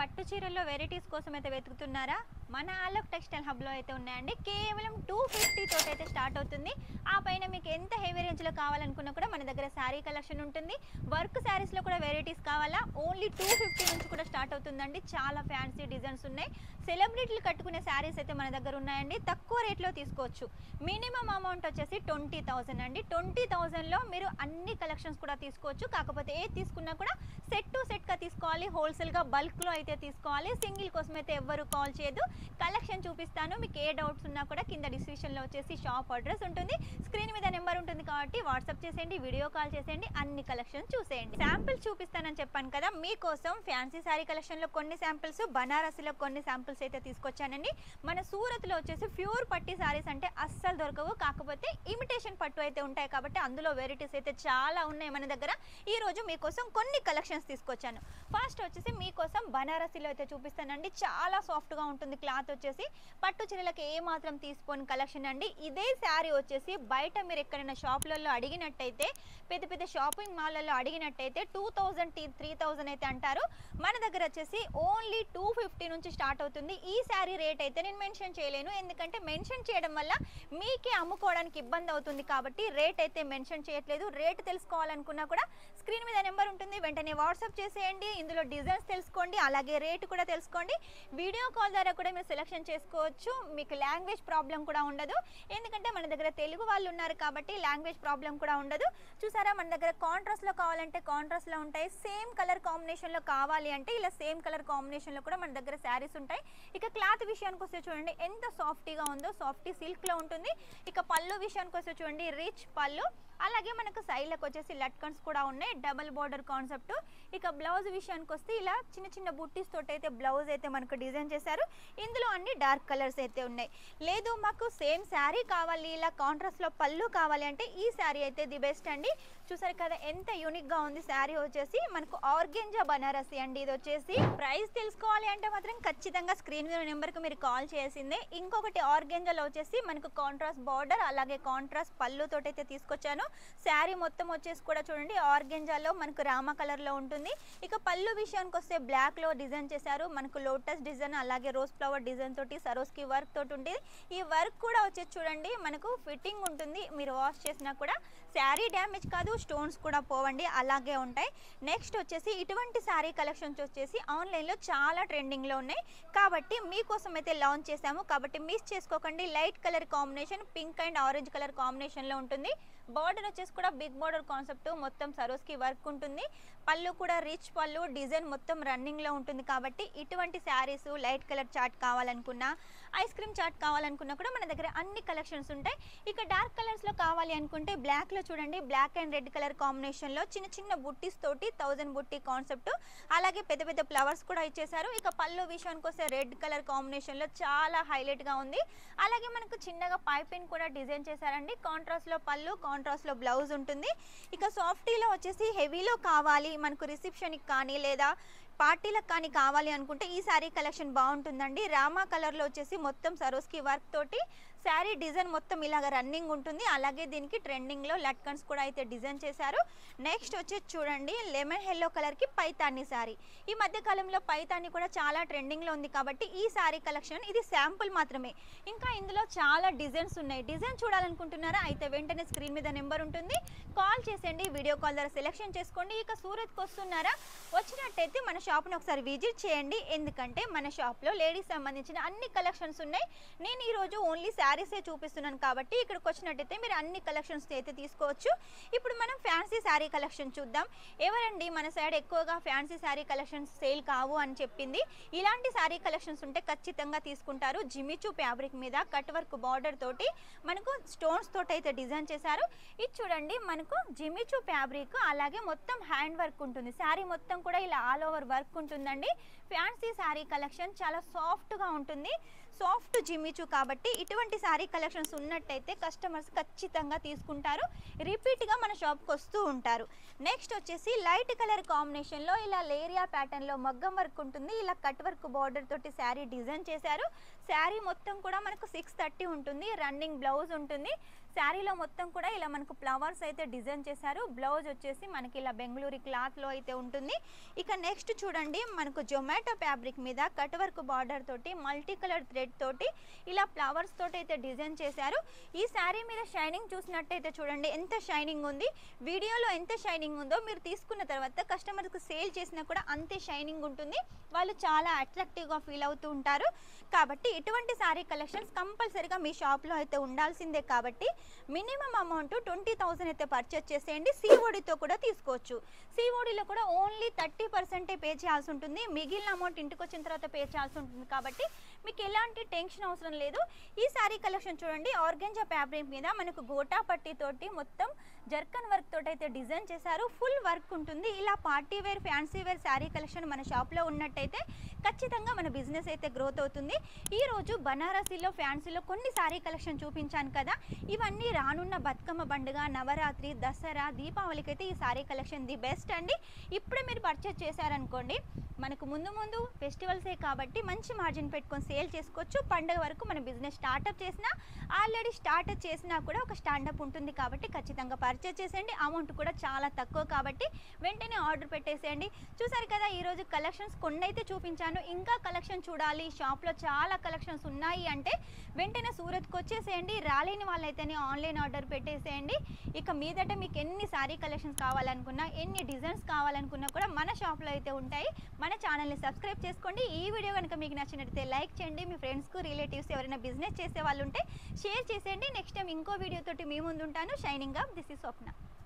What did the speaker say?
పట్టు చీరల్లో వెరైటీస్ కోసం అయితే వెతుకుతున్నారా? మన ఆలోక్ టెక్స్టైల్ హబ్లో అయితే ఉన్నాయండి. కేవలం 250 తోటైతే స్టార్ట్ అవుతుంది. ఆ పైన మీకు ఎంత హెవీ రేంజ్లో కావాలనుకున్నా కూడా మన దగ్గర శారీ కలెక్షన్ ఉంటుంది. వర్క్ శారీస్లో కూడా వెరైటీస్ కావాలా, ఓన్లీ 250 నుంచి కూడా స్టార్ట్ అవుతుందండి. చాలా ఫ్యాన్సీ డిజైన్స్ ఉన్నాయి. సెలబ్రిటీలు కట్టుకునే శారీస్ అయితే మన దగ్గర ఉన్నాయండి. తక్కువ రేట్లో తీసుకోవచ్చు. మినిమం అమౌంట్ వచ్చేసి 20,000 అండి. 20,000లో మీరు అన్ని కలెక్షన్స్ కూడా తీసుకోవచ్చు. కాకపోతే ఏది తీసుకున్నా కూడా సెట్ టు సెట్గా తీసుకోవాలి. హోల్సేల్గా బల్క్లో అయితే తీసుకోవాలి. సింగిల్ కోసం అయితే ఎవ్వరు కాల్ చేయదు. కలెక్షన్ చూపిస్తాను. మీకు ఏ డౌట్స్ ఉన్నా కూడా కింద డిస్క్రిప్షన్లో వచ్చేసి షాప్ అడ్రస్ ఉంటుంది. స్క్రీన్ మీద నెంబర్ ఉంటుంది కాబట్టి వాట్సాప్ చేసేయండి, వీడియో కాల్ చేసేయండి, అన్ని కలెక్షన్ చూసేయండి. శాంపిల్స్ చూపిస్తానని చెప్పాను కదా, మీకోసం ఫ్యాన్సీ శారీ కలెక్షన్లో కొన్ని శాంపిల్స్, బనారసిలో కొన్ని శాంపిల్స్ అయితే తీసుకొచ్చానండి. మన సూరత్లో వచ్చేసి ప్యూర్ పట్టి శారీస్ అంటే అస్సలు దొరకవు. కాకపోతే ఇమిటేషన్ పట్టు అయితే ఉంటాయి కాబట్టి అందులో వెరైటీస్ అయితే చాలా ఉన్నాయి మన దగ్గర. ఈ రోజు మీకోసం కొన్ని కలెక్షన్స్ తీసుకొచ్చాను. ఫస్ట్ వచ్చేసి మీకోసం బనారసిలో అయితే చూపిస్తానండి. చాలా సాఫ్ట్గా ఉంటుంది క్లాత్ వచ్చేసి. పట్టు చీరలకు ఏ మాత్రం తీసుకోని కలెక్షన్ అండి. ఇదే శారీ వచ్చేసి బయట మీరు ఎక్కడైనా షాపులలో అడిగినట్టయితే, పెద్ద పెద్ద షాపింగ్ మాల్లలో అడిగినట్టయితే 2000 3000 అయితే అంటారు. మన దగ్గర వచ్చేసి ఓన్లీ 250 నుంచి స్టార్ట్ అవుతుంది. ఈ శారీ రేట్ అయితే నేను మెన్షన్ చేయలేను, ఎందుకంటే మెన్షన్ చేయడం వల్ల మీకే అమ్ముకోవడానికి ఇబ్బంది అవుతుంది కాబట్టి రేట్ అయితే మెన్షన్ చేయట్లేదు. రేట్ తెలుసుకోవాలనుకున్నా కూడా స్క్రీన్ మీద నెంబర్ ఉంటుంది, వెంటనే వాట్సాప్ చేసేయండి. ఇందులో డిజైన్స్ తెలుసుకోండి, అలాగే రేటు కూడా తెలుసుకోండి. వీడియో కాల్ ద్వారా కూడా మీరు సెలెక్షన్ చేసుకోవచ్చు. మీకు లాంగ్వేజ్ ప్రాబ్లం కూడా ఉండదు, ఎందుకంటే మన దగ్గర తెలుగు వాళ్ళు ఉన్నారు కాబట్టి లాంగ్వేజ్ ప్రాబ్లం కూడా ఉండదు. చూసారా, మన దగ్గర కాంట్రాస్ట్లో కావాలంటే కాంట్రాస్ట్లో ఉంటాయి. సేమ్ కలర్ కాంబినేషన్లో కావాలి అంటే ఇలా సేమ్ కలర్ కాంబినేషన్లో కూడా మన దగ్గర శారీస్ ఉంటాయి. ఇక క్లాత్ విషయానికి వస్తే చూడండి ఎంత సాఫ్టీగా ఉందో, సాఫ్టీ సిల్క్లో ఉంటుంది. ఇక పళ్ళు విషయానికి వస్తే చూడండి రిచ్ పళ్ళు, అలాగే మనకు సైడ్లకు వచ్చేసి లట్కన్స్ కూడా ఉన్నాయి, డబల్ బార్డర్ కాన్సెప్ట్. ఇక బ్లౌజ్ విషయానికి వస్తే ఇలా చిన్న చిన్న బుట్టీస్ తోటి అయితే బ్లౌజ్ అయితే మనకు డిజైన్ చేశారు. ఇందులో అన్ని డార్క్ కలర్స్ అయితే ఉన్నాయి. లేదు మాకు సేమ్ శారీ కావాలి, ఇలా కాంట్రాస్ట్లో పళ్ళు కావాలి అంటే ఈ శారీ అయితే ది బెస్ట్ అండి. చూసారు కదా ఎంత యూనిక్గా ఉంది శారీ వచ్చేసి. మనకు ఆర్గెంజా బనారసి అండి ఇది వచ్చేసి. ప్రైస్ తెలుసుకోవాలి అంటే మాత్రం ఖచ్చితంగా స్క్రీన్ మీద నెంబర్కి మీరు కాల్ చేయాల్సిందే. ఇంకొకటి ఆర్గెంజాలో వచ్చేసి మనకు కాంట్రాస్ట్ బార్డర్, అలాగే కాంట్రాస్ట్ పళ్ళు తోటి అయితే తీసుకొచ్చాను. శారీ మొత్తం వచ్చేసి కూడా చూడండి ఆర్గెంజాలో మనకు రామా కలర్లో ఉంటుంది. ఇక పళ్ళు విషయానికి వస్తే బ్లాక్లో డిజైన్ చేశారు. మనకు లోటస్ డిజైన్, అలాగే రోజ్ ఫ్లవర్ డిజైన్ తోటి సరోస్కి వర్క్ తోటి ఉంటుంది. ఈ వర్క్ కూడా వచ్చేసి చూడండి మనకు ఫిట్టింగ్ ఉంటుంది. మీరు వాష్ చేసినా కూడా శారీ డ్యామేజ్ కాదు, స్టోన్స్ కూడా పోవండి, అలాగే ఉంటాయి. నెక్స్ట్ వచ్చేసి ఇటువంటి శారీ కలెక్షన్స్ వచ్చేసి ఆన్లైన్లో చాలా ట్రెండింగ్లో ఉన్నాయి కాబట్టి మీకోసం అయితే లాంచ్ చేశాము. కాబట్టి మిస్ చేసుకోకండి. Light colour combination, pink and orange colour కాంబినేషన్లో ఉంటుంది. బార్డర్ వచ్చేసి కూడా బిగ్ బార్డర్ కాన్సెప్ట్, మొత్తం సరోస్కి వర్క్ ఉంటుంది. పళ్ళు కూడా రిచ్ పళ్ళు, డిజైన్ మొత్తం రన్నింగ్లో ఉంటుంది. కాబట్టి ఇటువంటి శారీస్ లైట్ కలర్ చార్ట్ కావాలనుకున్నా, ఐస్ క్రీమ్ చార్ట్ కావాలనుకున్నా కూడా మన దగ్గర అన్ని కలెక్షన్స్ ఉంటాయి. ఇక డార్క్ కలర్స్లో కావాలి అనుకుంటే బ్లాక్లో చూడండి బ్లాక్ అండ్ రెడ్ కలర్ కాంబినేషన్లో చిన్న చిన్న బుట్టీస్ తోటి 1000 బుట్టి కాన్సెప్ట్, అలాగే పెద్ద పెద్ద ఫ్లవర్స్ కూడా ఇచ్చేసారు. ఇక పళ్ళు విషయానికి వస్తే రెడ్ కలర్ కాంబినేషన్లో చాలా హైలైట్గా ఉంది. అలాగే మనకు చిన్నగా పైపింగ్ కూడా డిజైన్ చేశారండి. కాంట్రాస్ట్లో పళ్ళు, కాంట్రాస్ట్లో బ్లౌజ్ ఉంటుంది. ఇక సాఫ్టీలో వచ్చేసి హెవీలో కావాలి మనకు రిసెప్షన్కి కానీ లేదా పార్టీలకు కానీ కావాలి అనుకుంటే ఈ శారీ కలెక్షన్ బాగుంటుందండి. రామా కలర్లో వచ్చేసి మొత్తం సరోస్కి వర్క్ తోటి శారీ డిజైన్ మొత్తం ఇలాగ రన్నింగ్ ఉంటుంది. అలాగే దీనికి ట్రెండింగ్లో లట్కన్స్ కూడా అయితే డిజైన్ చేశారు. నెక్స్ట్ వచ్చేసి చూడండి లెమన్ ఎల్లో కలర్కి పైతాని శారీ. ఈ మధ్య కాలంలో పైతాని కూడా చాలా ట్రెండింగ్లో ఉంది కాబట్టి ఈ శారీ కలెక్షన్ ఇది శాంపుల్ మాత్రమే. ఇంకా ఇందులో చాలా డిజైన్స్ ఉన్నాయి. డిజైన్ చూడాలనుకుంటున్నారా అయితే వెంటనే స్క్రీన్ మీద నెంబర్ ఉంటుంది, కాల్ చేసేయండి, వీడియో కాల్ ద్వారా సెలెక్షన్ చేసుకోండి. ఇక సూరత్కి వస్తున్నారా, వచ్చినట్టయితే మన షాప్ని ఒకసారి విజిట్ చేయండి. ఎందుకంటే మన షాప్లో లేడీస్ సంబంధించిన అన్ని కలెక్షన్స్ ఉన్నాయి. నేను ఈరోజు ఓన్లీ శారీసే చూపిస్తున్నాను కాబట్టి ఇక్కడికి వచ్చినట్టయితే మీరు అన్ని కలెక్షన్స్ అయితే తీసుకోవచ్చు. ఇప్పుడు మనం ఫ్యాన్సీ శారీ కలెక్షన్ చూద్దాం. ఎవరండి మన సైడ్ ఎక్కువగా ఫ్యాన్సీ శారీ కలెక్షన్స్ సేల్ కావు అని చెప్పింది? ఇలాంటి శారీ కలెక్షన్స్ ఉంటే ఖచ్చితంగా తీసుకుంటారు. జిమిచూ ఫ్యాబ్రిక్ మీద కట్ వర్క్ బార్డర్ తోటి మనకు స్టోన్స్ తోటి అయితే డిజైన్ చేశారు. ఇది చూడండి మనకు జిమిచూ ఫ్యాబ్రిక్, అలాగే మొత్తం హ్యాండ్ వర్క్ ఉంటుంది. శారీ మొత్తం కూడా ఇలా ఆల్ ఓవర్ వర్క్ ఉంటుందండి. ఫ్యాన్సీ శారీ కలెక్షన్ చాలా సాఫ్ట్గా ఉంటుంది. సాఫ్ట్ జిమిచూ కాబట్టి ఇటువంటి శారీ కలెక్షన్స్ ఉన్నట్టయితే కస్టమర్స్ ఖచ్చితంగా తీసుకుంటారు, రిపీట్గా మన షాప్కి వస్తూ ఉంటారు. నెక్స్ట్ వచ్చేసి లైట్ కలర్ కాంబినేషన్లో ఇలా లేరియా ప్యాటర్న్లో మగ్గం వర్క్ ఉంటుంది. ఇలా కట్ వర్క్ బార్డర్ తోటి శారీ డిజైన్ చేశారు. శారీ మొత్తం కూడా మనకు 630 ఉంటుంది. రన్నింగ్ బ్లౌజ్ ఉంటుంది. శారీలో మొత్తం కూడా ఇలా మనకు ఫ్లవర్స్ అయితే డిజైన్ చేశారు. బ్లౌజ్ వచ్చేసి మనకి ఇలా బెంగళూరు క్లాత్లో అయితే ఉంటుంది. ఇక నెక్స్ట్ చూడండి, మనకు జొమాటో ఫ్యాబ్రిక్ మీద కట్ వర్క్ బార్డర్ తోటి మల్టీ కలర్ థ్రెడ్ తోటి ఇలా ఫ్లవర్స్ తోటి అయితే డిజైన్ చేశారు. ఈ శారీ మీద షైనింగ్ చూసినట్టయితే చూడండి ఎంత షైనింగ్ ఉంది. వీడియోలో ఎంత షైనింగ్ ఉందో మీరు తీసుకున్న తర్వాత కస్టమర్కి సేల్ చేసినా కూడా అంతే షైనింగ్ ఉంటుంది. వాళ్ళు చాలా అట్రాక్టివ్గా ఫీల్ అవుతూ ఉంటారు. కాబట్టి ఇటువంటి శారీ కలెక్షన్స్ కంపల్సరీగా మీ షాప్లో అయితే ఉండాల్సిందే. కాబట్టి మినిమం అమౌంట్ 20,000 అయితే పర్చేస్ చేసేయండి. సిఓడితో కూడా తీసుకోవచ్చు. సిఓడిలో కూడా ఓన్లీ 30% పే చేయాల్సి ఉంటుంది. మిగిలిన అమౌంట్ ఇంటికి వచ్చిన తర్వాత పే చేయాల్సి ఉంటుంది. కాబట్టి మీకు ఎలాంటి టెన్షన్ అవసరం లేదు. ఈ శారీ కలెక్షన్ చూడండి, ఆర్గెంజా ఫ్యాబ్రిక్ మీద మనకు గోటా పట్టీ తోటి మొత్తం జర్కన్ వర్క్ తోటి అయితే డిజైన్ చేశారు. ఫుల్ వర్క్ ఉంటుంది. ఇలా party wear fancy wear sari collection మన షాప్లో ఉన్నట్టయితే ఖచ్చితంగా మన బిజినెస్ అయితే గ్రోత్ అవుతుంది. ఈరోజు బనారసీలో ఫ్యాన్సీలో కొన్ని శారీ కలెక్షన్ చూపించాను కదా, ఇవన్నీ రానున్న బతుకమ్మ పండుగ, నవరాత్రి, దసరా, దీపావళికి అయితే ఈ శారీ కలెక్షన్ ది బెస్ట్ అండి. ఇప్పుడు మీరు పర్చేస్ చేశారనుకోండి, మనకు ముందు ముందు ఫెస్టివల్సే కాబట్టి మంచి మార్జిన్ పెట్టుకొని సేల్ చేసుకోవచ్చు. పండుగ వరకు మన బిజినెస్ స్టార్ట్అప్ చేసినా, ఆల్రెడీ స్టార్ట్అప్ చేసినా కూడా ఒక స్టాండప్ ఉంటుంది. కాబట్టి ఖచ్చితంగా పర్చేస్ చేసేయండి. అమౌంట్ కూడా చాలా తక్కువ కాబట్టి వెంటనే ఆర్డర్ పెట్టేసేయండి. చూసారు కదా, ఈరోజు కలెక్షన్స్ కొన్ని అయితే చూపించాను. ఇంకా కలెక్షన్ చూడాలి, షాప్లో చాలా కలెక్షన్స్ ఉన్నాయి అంటే వెంటనే సూరత్కి వచ్చేసేయండి. రాలేని వాళ్ళైతేనే ఆన్లైన్ ఆర్డర్ పెట్టేసేయండి. ఇక మీదట మీకు ఎన్ని శారీ కలెక్షన్స్ కావాలనుకున్నా, ఎన్ని డిజైన్స్ కావాలనుకున్నా కూడా మన షాప్లో అయితే ఉంటాయి. మన ఛానల్ని సబ్స్క్రైబ్ చేసుకోండి. ఈ వీడియో కనుక మీకు నచ్చినట్లయితే లైక్ చేయండి. మీ ఫ్రెండ్స్కు, రిలేటివ్స్ ఎవరైనా బిజినెస్ చేసే వాళ్ళు ఉంటే షేర్ చేసేయండి. నెక్స్ట్ టైం ఇంకో వీడియోతోటి మీ ముందు ఉంటాను. Shining up, this is Swapna.